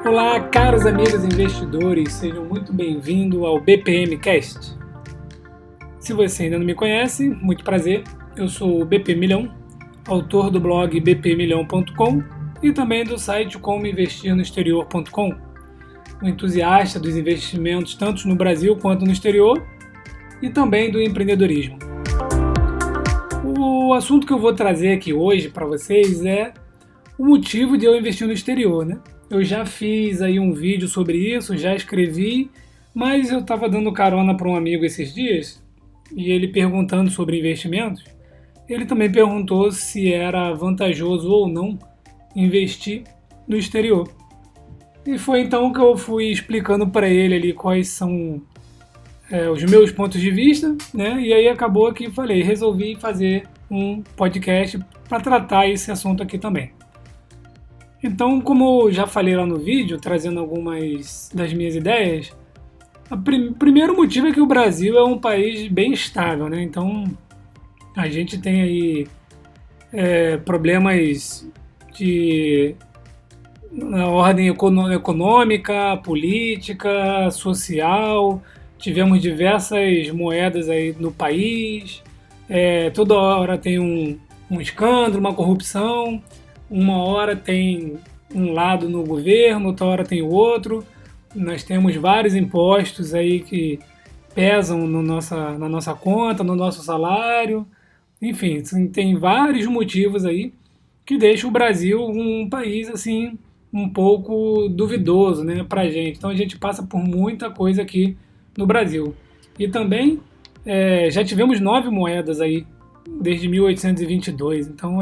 Olá, caros amigos investidores, sejam muito bem-vindos ao BPM Cast. Se você ainda não me conhece, muito prazer, eu sou o BP Milhão, autor do blog bpmilhão.com e também do site comoinvestirnoexterior.com, um entusiasta dos investimentos tanto no Brasil quanto no exterior e também do empreendedorismo. O assunto que eu vou trazer aqui hoje para vocês é o motivo de eu investir no exterior, né? Eu já fiz aí um vídeo sobre isso, já escrevi, mas eu estava dando carona para um amigo esses dias e ele perguntando sobre investimentos. Ele também perguntou se era vantajoso ou não investir no exterior. E foi então que eu fui explicando para ele ali quais são os meus pontos de vista, né? E aí acabou que resolvi fazer um podcast para tratar esse assunto aqui também. Então, como eu já falei lá no vídeo, trazendo algumas das minhas ideias, o primeiro motivo é que o Brasil é um país bem estável, né? Então, a gente tem aí problemas na ordem econômica, política, social. Tivemos diversas moedas aí no país. Toda hora tem um escândalo, uma corrupção. Uma hora tem um lado no governo, outra hora tem o outro. Nós temos vários impostos aí que pesam na nossa conta, no nosso salário. Enfim, tem vários motivos aí que deixam o Brasil um país assim um pouco duvidoso, né, pra gente. Então a gente passa por muita coisa aqui no Brasil. E também já tivemos 9 moedas aí desde 1822. Então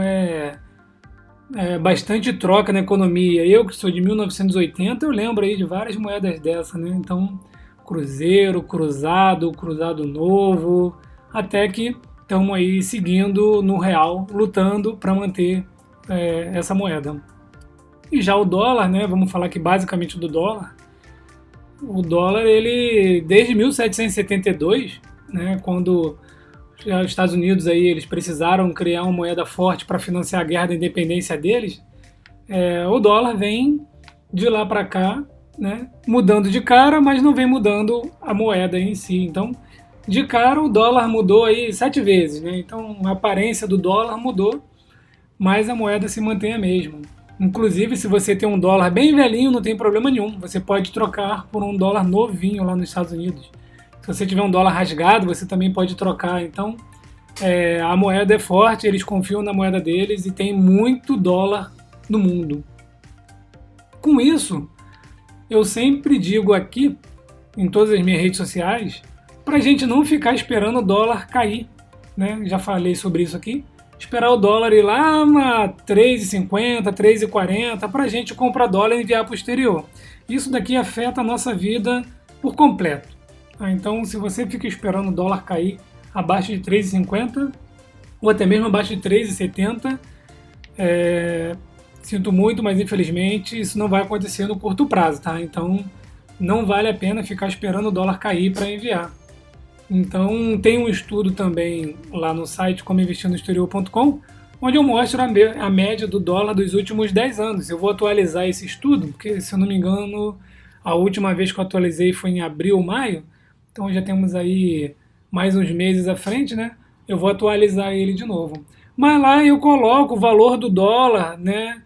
bastante troca na economia. Eu que sou de 1980, eu lembro aí de várias moedas dessa, né? Então, cruzeiro, cruzado, cruzado novo, até que estamos aí seguindo no real, lutando para manter essa moeda. E já o dólar, né? Vamos falar aqui basicamente do dólar. O dólar, ele desde 1772, né? Quando os Estados Unidos aí, eles precisaram criar uma moeda forte para financiar a guerra da independência deles, o dólar vem de lá para cá, né, mudando de cara, mas não vem mudando a moeda em si. Então, de cara, o dólar mudou aí 7 vezes, né? Então, a aparência do dólar mudou, mas a moeda se mantém a mesma. Inclusive, se você tem um dólar bem velhinho, não tem problema nenhum. Você pode trocar por um dólar novinho lá nos Estados Unidos. Se você tiver um dólar rasgado, você também pode trocar. Então, a moeda é forte, eles confiam na moeda deles e tem muito dólar no mundo. Com isso, eu sempre digo aqui, em todas as minhas redes sociais, para a gente não ficar esperando o dólar cair, né? Já falei sobre isso aqui. Esperar o dólar ir lá a 3,50, 3,40 para a gente comprar dólar e enviar para o exterior. Isso daqui afeta a nossa vida por completo. Então, se você fica esperando o dólar cair abaixo de 3,50 ou até mesmo abaixo de 3,70, sinto muito, mas infelizmente isso não vai acontecer no curto prazo, tá? Então, não vale a pena ficar esperando o dólar cair para enviar. Então, tem um estudo também lá no site comoinvestirnoexterior.com, onde eu mostro a média do dólar dos últimos 10 anos. Eu vou atualizar esse estudo, porque, se eu não me engano, a última vez que eu atualizei foi em abril ou maio. Então já temos aí mais uns meses à frente, né? Eu vou atualizar ele de novo. Mas lá eu coloco o valor do dólar, né?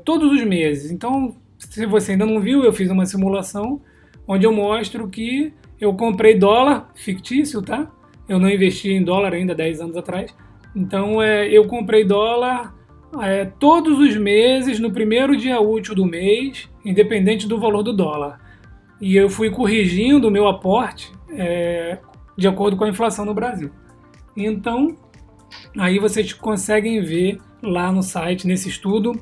Todos os meses. Então, se você ainda não viu, eu fiz uma simulação onde eu mostro que eu comprei dólar fictício, tá? Eu não investi em dólar ainda 10 anos atrás. Então, eu comprei dólar todos os meses, no primeiro dia útil do mês, independente do valor do dólar. E eu fui corrigindo o meu aporte de acordo com a inflação no Brasil. Então, aí vocês conseguem ver lá no site, nesse estudo,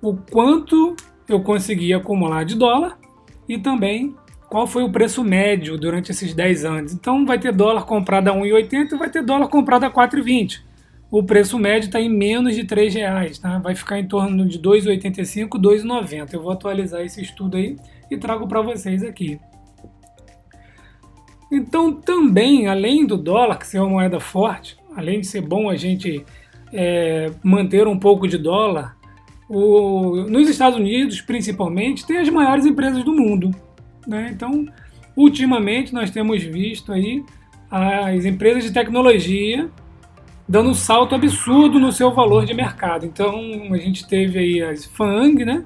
o quanto eu consegui acumular de dólar e também qual foi o preço médio durante esses 10 anos. Então, vai ter dólar comprado a 1,80 e vai ter dólar comprado a 4,20. O preço médio está em menos de R$3, tá? Vai ficar em torno de 2,85, 2,90. Eu vou atualizar esse estudo aí e trago para vocês aqui. Então, também, além do dólar, que ser uma moeda forte, além de ser bom a gente manter um pouco de dólar, nos Estados Unidos, principalmente, tem as maiores empresas do mundo, né? Então, ultimamente, nós temos visto aí as empresas de tecnologia dando um salto absurdo no seu valor de mercado. Então, a gente teve aí as FAANG, né?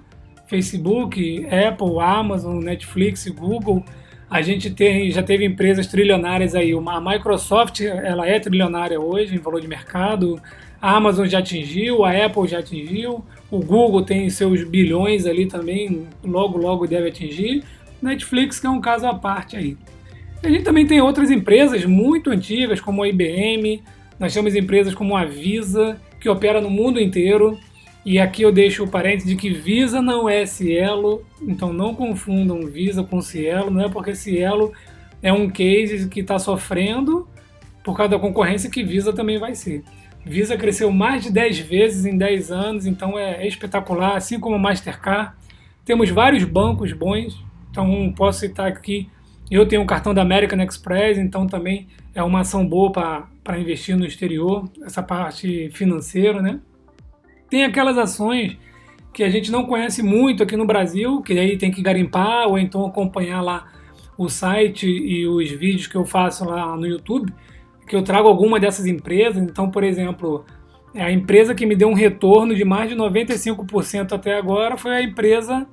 Facebook, Apple, Amazon, Netflix, Google. A gente já teve empresas trilionárias aí. A Microsoft, ela é trilionária hoje em valor de mercado. A Amazon já atingiu, a Apple já atingiu. O Google tem seus bilhões ali também, logo deve atingir. Netflix, que é um caso à parte aí. A gente também tem outras empresas muito antigas, como a IBM. Nós temos empresas como a Visa, que opera no mundo inteiro. E aqui eu deixo o parênteses de que Visa não é Cielo, então não confundam Visa com Cielo. Não é porque Cielo é um case que está sofrendo por causa da concorrência que Visa também vai ser. Visa cresceu mais de 10 vezes em 10 anos, então é espetacular, assim como a Mastercard. Temos vários bancos bons, então posso citar aqui, eu tenho um cartão da American Express, então também é uma ação boa para investir no exterior, essa parte financeira, né? Tem aquelas ações que a gente não conhece muito aqui no Brasil, que aí tem que garimpar ou então acompanhar lá o site e os vídeos que eu faço lá no YouTube, que eu trago alguma dessas empresas. Então, por exemplo, a empresa que me deu um retorno de mais de 95% até agora foi a empresa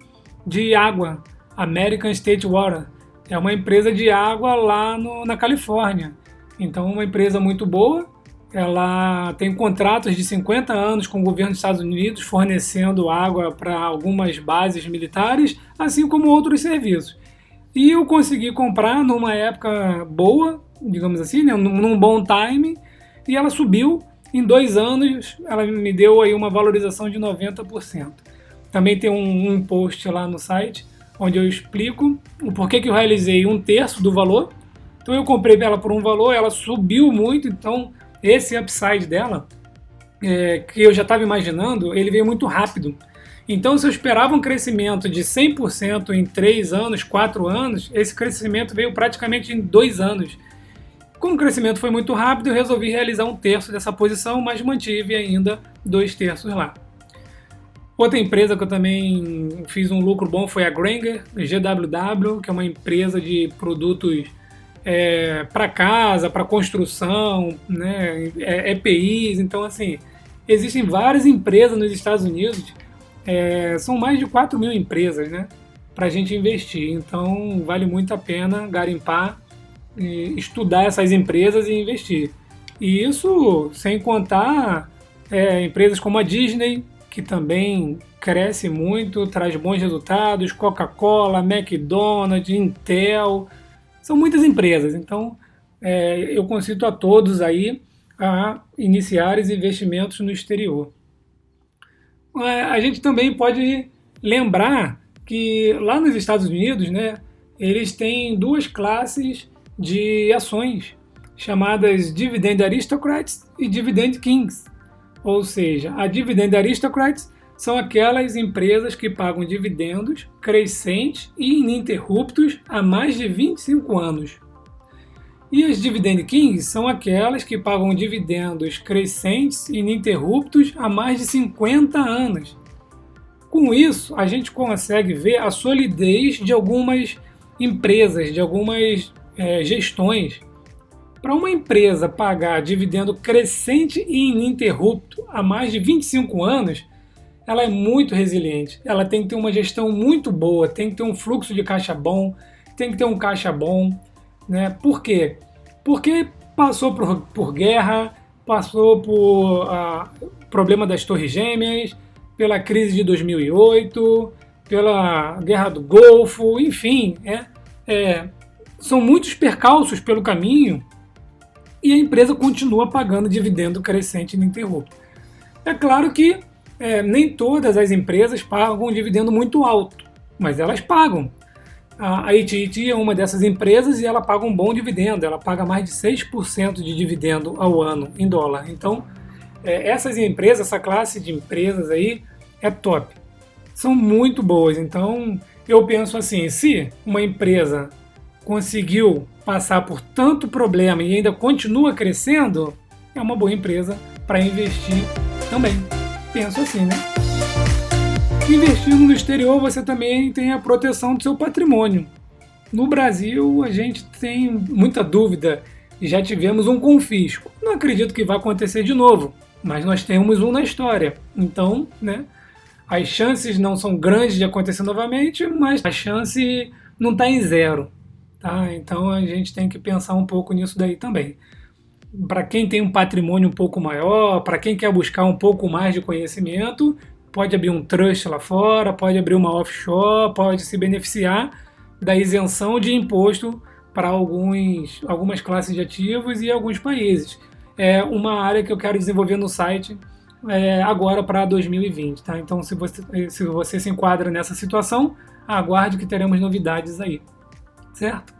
de água, American State Water. É uma empresa de água lá na Califórnia. Então, uma empresa muito boa. Ela tem contratos de 50 anos com o governo dos Estados Unidos, fornecendo água para algumas bases militares, assim como outros serviços. E eu consegui comprar numa época boa, digamos assim, né, num bom time, e ela subiu. Em 2 anos, ela me deu aí uma valorização de 90%. Também tem um post lá no site, onde eu explico o porquê que eu realizei 1/3 do valor. Então eu comprei ela por um valor, ela subiu muito, então esse upside dela, que eu já estava imaginando, ele veio muito rápido. Então, se eu esperava um crescimento de 100% em 3 anos, 4 anos, esse crescimento veio praticamente em 2 anos. Como o crescimento foi muito rápido, eu resolvi realizar 1/3 dessa posição, mas mantive ainda 2/3 lá. Outra empresa que eu também fiz um lucro bom foi a Grainger, GWW, que é uma empresa de produtos para casa, para construção, né, EPIs. Então, assim, existem várias empresas nos Estados Unidos, são mais de 4 mil empresas, né, para a gente investir. Então, vale muito a pena garimpar, estudar essas empresas e investir. E isso sem contar empresas como a Disney, que também cresce muito, traz bons resultados, Coca-Cola, McDonald's, Intel. São muitas empresas, então eu concito a todos aí a iniciar os investimentos no exterior. A gente também pode lembrar que lá nos Estados Unidos, né, eles têm 2 classes de ações, chamadas Dividend Aristocrats e Dividend Kings. Ou seja, a Dividend Aristocrats são aquelas empresas que pagam dividendos crescentes e ininterruptos há mais de 25 anos. E as Dividend Kings são aquelas que pagam dividendos crescentes e ininterruptos há mais de 50 anos. Com isso, a gente consegue ver a solidez de algumas empresas, de algumas gestões. Para uma empresa pagar dividendo crescente e ininterrupto há mais de 25 anos, ela é muito resiliente. Ela tem que ter uma gestão muito boa, tem que ter um fluxo de caixa bom, tem que ter um caixa bom, né? Por quê? Porque passou por guerra, passou por problema das Torres Gêmeas, pela crise de 2008, pela Guerra do Golfo, enfim, são muitos percalços pelo caminho e a empresa continua pagando dividendo crescente ininterrupto. É claro que nem todas as empresas pagam um dividendo muito alto, mas elas pagam. A AT&T é uma dessas empresas e ela paga um bom dividendo, ela paga mais de 6% de dividendo ao ano em dólar. Então, essas empresas, essa classe de empresas aí é top. São muito boas, então eu penso assim, se uma empresa conseguiu passar por tanto problema e ainda continua crescendo, é uma boa empresa para investir também. Penso assim, né? Investindo no exterior, você também tem a proteção do seu patrimônio. No Brasil, a gente tem muita dúvida e já tivemos um confisco. Não acredito que vai acontecer de novo, mas nós temos um na história. Então, né, as chances não são grandes de acontecer novamente, mas a chance não está em zero. Tá? Então, a gente tem que pensar um pouco nisso daí também. Para quem tem um patrimônio um pouco maior, para quem quer buscar um pouco mais de conhecimento, pode abrir um trust lá fora, pode abrir uma offshore, pode se beneficiar da isenção de imposto para algumas classes de ativos e alguns países. É uma área que eu quero desenvolver no site agora para 2020. Tá? Então, se você se enquadra nessa situação, aguarde que teremos novidades aí. Certo?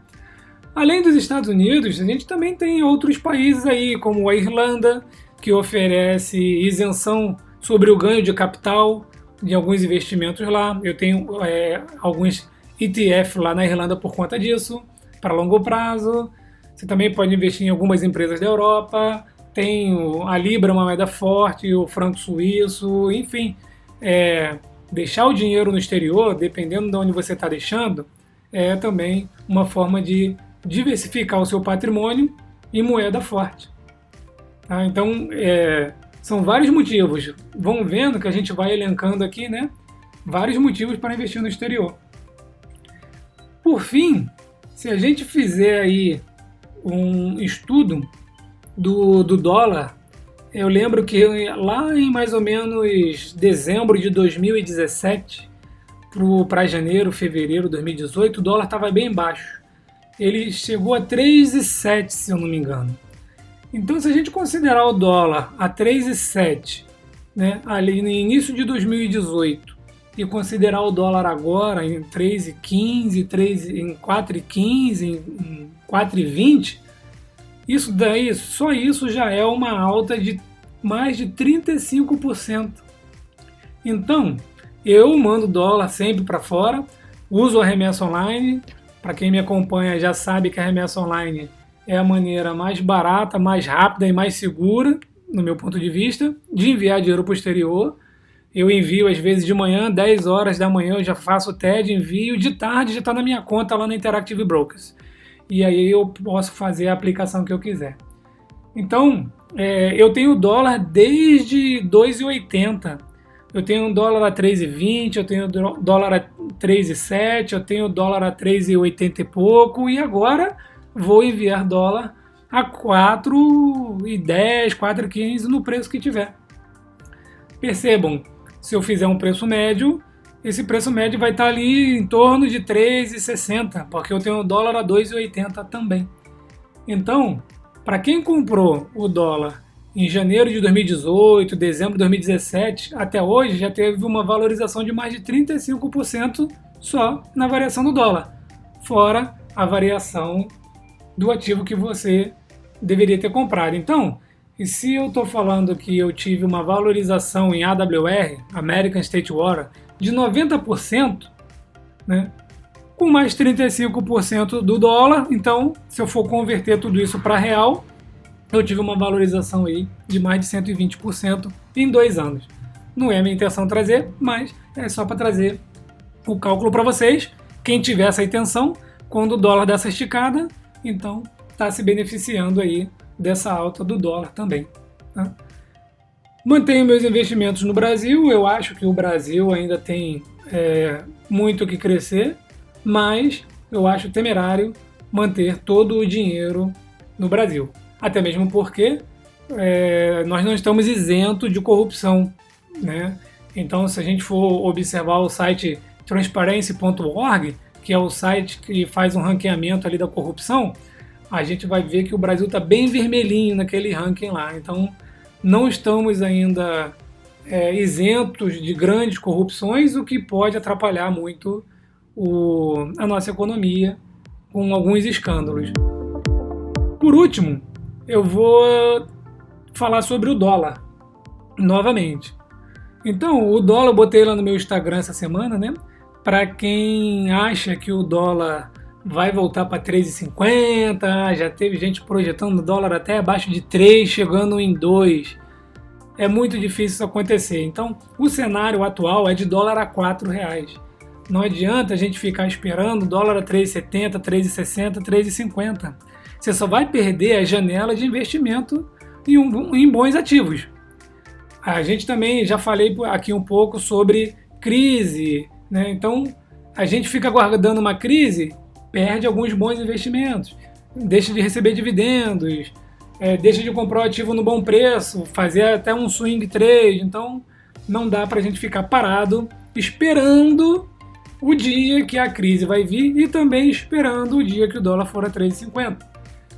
Além dos Estados Unidos, a gente também tem outros países aí, como a Irlanda, que oferece isenção sobre o ganho de capital de alguns investimentos lá. Eu tenho alguns ETF lá na Irlanda por conta disso, para longo prazo. Você também pode investir em algumas empresas da Europa. Tem a Libra, uma moeda forte, o franco suíço, enfim. Deixar o dinheiro no exterior, dependendo de onde você está deixando, é também uma forma de diversificar o seu patrimônio em moeda forte. Tá? Então, são vários motivos. Vão vendo que a gente vai elencando aqui, né? Vários motivos para investir no exterior. Por fim, se a gente fizer aí um estudo do dólar, eu lembro que lá em mais ou menos dezembro de 2017 para janeiro, fevereiro de 2018, o dólar estava bem baixo. Ele chegou a 3,7, se eu não me engano. Então, se a gente considerar o dólar a 3,7, né, ali no início de 2018, e considerar o dólar agora em 3,15, em 4,15, em 4,20, isso daí, só isso já é uma alta de mais de 35%. Então, eu mando dólar sempre para fora, uso a remessa online. Para quem me acompanha já sabe que a remessa online é a maneira mais barata, mais rápida e mais segura, no meu ponto de vista, de enviar dinheiro para o exterior. Eu envio às vezes de manhã, 10 horas da manhã, eu já faço o TED, envio, de tarde já está na minha conta lá na Interactive Brokers. E aí eu posso fazer a aplicação que eu quiser. Então, eu tenho dólar desde 2,80. Eu tenho dólar a 3,20, eu tenho dólar a 3,7, eu tenho dólar a 3,80 e pouco, e agora vou enviar dólar a 4,10, 4,15 no preço que tiver. Percebam, se eu fizer um preço médio, esse preço médio vai estar ali em torno de 3,60, porque eu tenho dólar a 2,80 também. Então, para quem comprou o dólar em janeiro de 2018, dezembro de 2017, até hoje já teve uma valorização de mais de 35% só na variação do dólar, fora a variação do ativo que você deveria ter comprado. Então, e se eu estou falando que eu tive uma valorização em AWR, American State Water, de 90%, né, com mais 35% do dólar, então, se eu for converter tudo isso para real, eu tive uma valorização aí de mais de 120% em 2 anos. Não é a minha intenção trazer, mas é só para trazer o cálculo para vocês. Quem tiver essa intenção, quando o dólar dá essa esticada, então está se beneficiando aí dessa alta do dólar também. Tá? Mantenho meus investimentos no Brasil. Eu acho que o Brasil ainda tem muito o que crescer, mas eu acho temerário manter todo o dinheiro no Brasil. Até mesmo porque nós não estamos isentos de corrupção, né? Então, se a gente for observar o site transparency.org, que é o site que faz um ranqueamento ali da corrupção, a gente vai ver que o Brasil está bem vermelhinho naquele ranking lá. Então, não estamos ainda isentos de grandes corrupções, o que pode atrapalhar muito a nossa economia com alguns escândalos. Por último, eu vou falar sobre o dólar, novamente. Então, o dólar eu botei lá no meu Instagram essa semana, né? Para quem acha que o dólar vai voltar para 3,50, já teve gente projetando o dólar até abaixo de 3, chegando em 2. é muito difícil isso acontecer. Então, o cenário atual é de dólar a R$ 4. Não adianta a gente ficar esperando dólar a 3,70, 3,60, 3,50. Você só vai perder a janela de investimento em bons ativos. A gente também já falei aqui um pouco sobre crise, né? Então, a gente fica aguardando uma crise, perde alguns bons investimentos, deixa de receber dividendos, deixa de comprar o ativo no bom preço, fazer até um swing trade. Então, não dá para a gente ficar parado esperando o dia que a crise vai vir e também esperando o dia que o dólar for a 3,50.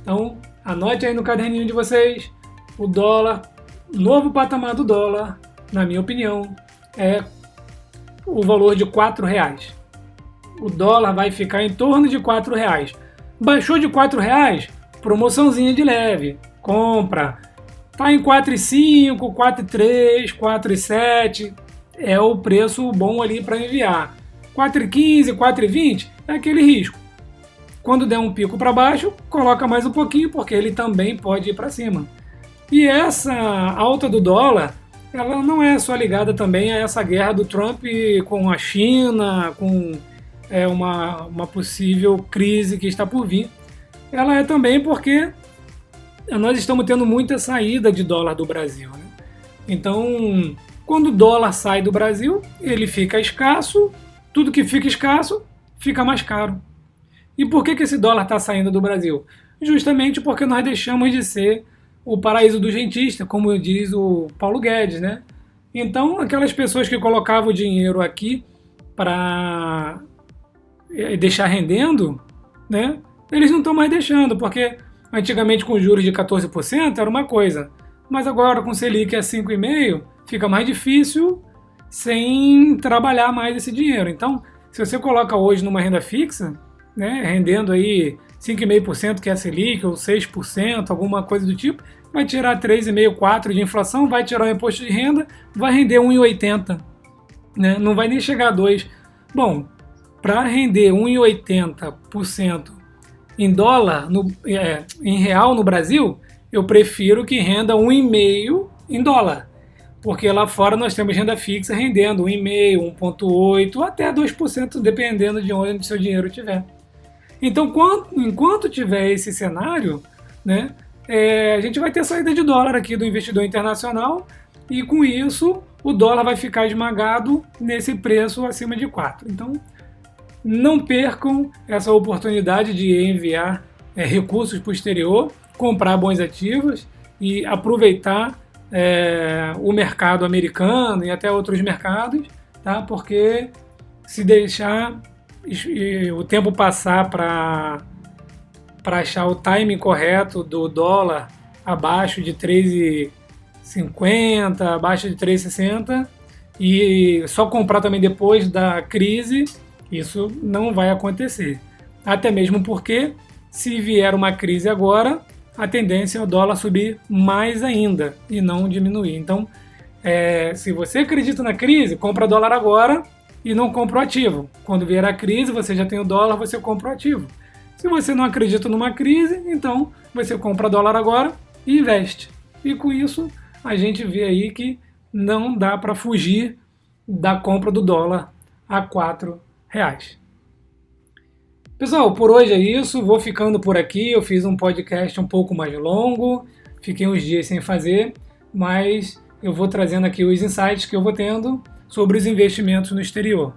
Então, anote aí no caderninho de vocês, o dólar, novo patamar do dólar, na minha opinião, é o valor de R$ 4. O dólar vai ficar em torno de R$ 4. Baixou de R$ 4, promoçãozinha de leve, compra. Tá em 4,5, 4,3, 4,7, é o preço bom ali para enviar. 4,15, 4,20 é aquele risco. Quando der um pico para baixo, coloca mais um pouquinho, porque ele também pode ir para cima. E essa alta do dólar, ela não é só ligada também a essa guerra do Trump com a China, com uma possível crise que está por vir. Ela é também porque nós estamos tendo muita saída de dólar do Brasil, né? Então, quando o dólar sai do Brasil, ele fica escasso, tudo que fica escasso fica mais caro. E por que esse dólar está saindo do Brasil? Justamente porque nós deixamos de ser o paraíso do rentista, como diz o Paulo Guedes, né? Então, aquelas pessoas que colocavam o dinheiro aqui para deixar rendendo, né? Eles não estão mais deixando, porque antigamente com juros de 14% era uma coisa, mas agora com Selic a 5,5% fica mais difícil sem trabalhar mais esse dinheiro. Então, se você coloca hoje numa renda fixa, né, rendendo aí 5,5% que é a Selic, ou 6%, alguma coisa do tipo, vai tirar 3,5%, 4% de inflação, vai tirar o imposto de renda, vai render 1,80%, né? Não vai nem chegar a 2%. Bom, para render 1,80% em dólar, em real no Brasil, eu prefiro que renda 1,5% em dólar. Porque lá fora nós temos renda fixa rendendo 1,5%, 1,8% até 2%, dependendo de onde seu dinheiro estiver. Então, enquanto tiver esse cenário, né, a gente vai ter saída de dólar aqui do investidor internacional e com isso o dólar vai ficar esmagado nesse preço acima de 4. Então, não percam essa oportunidade de enviar recursos para o exterior, comprar bons ativos e aproveitar o mercado americano e até outros mercados, tá? Porque se deixar o tempo passar para achar o timing correto do dólar abaixo de 3,50, abaixo de 3,60 e só comprar também depois da crise, isso não vai acontecer. Até mesmo porque, se vier uma crise agora, a tendência é o dólar subir mais ainda e não diminuir. Então, se você acredita na crise, compra dólar agora e não compra o ativo. Quando vier a crise, você já tem o dólar, você compra o ativo. Se você não acredita numa crise, então você compra dólar agora e investe. E com isso, a gente vê aí que não dá para fugir da compra do dólar a R$ 4. Pessoal, por hoje é isso, vou ficando por aqui, eu fiz um podcast um pouco mais longo, fiquei uns dias sem fazer, mas eu vou trazendo aqui os insights que eu vou tendo sobre os investimentos no exterior.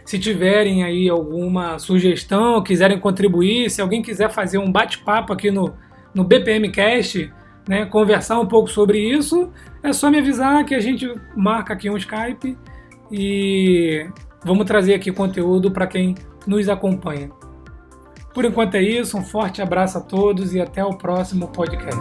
Se tiverem aí alguma sugestão, quiserem contribuir, se alguém quiser fazer um bate-papo aqui no BPMcast, né, conversar um pouco sobre isso, é só me avisar que a gente marca aqui um Skype e vamos trazer aqui conteúdo para quem nos acompanha. Por enquanto é isso, um forte abraço a todos e até o próximo podcast.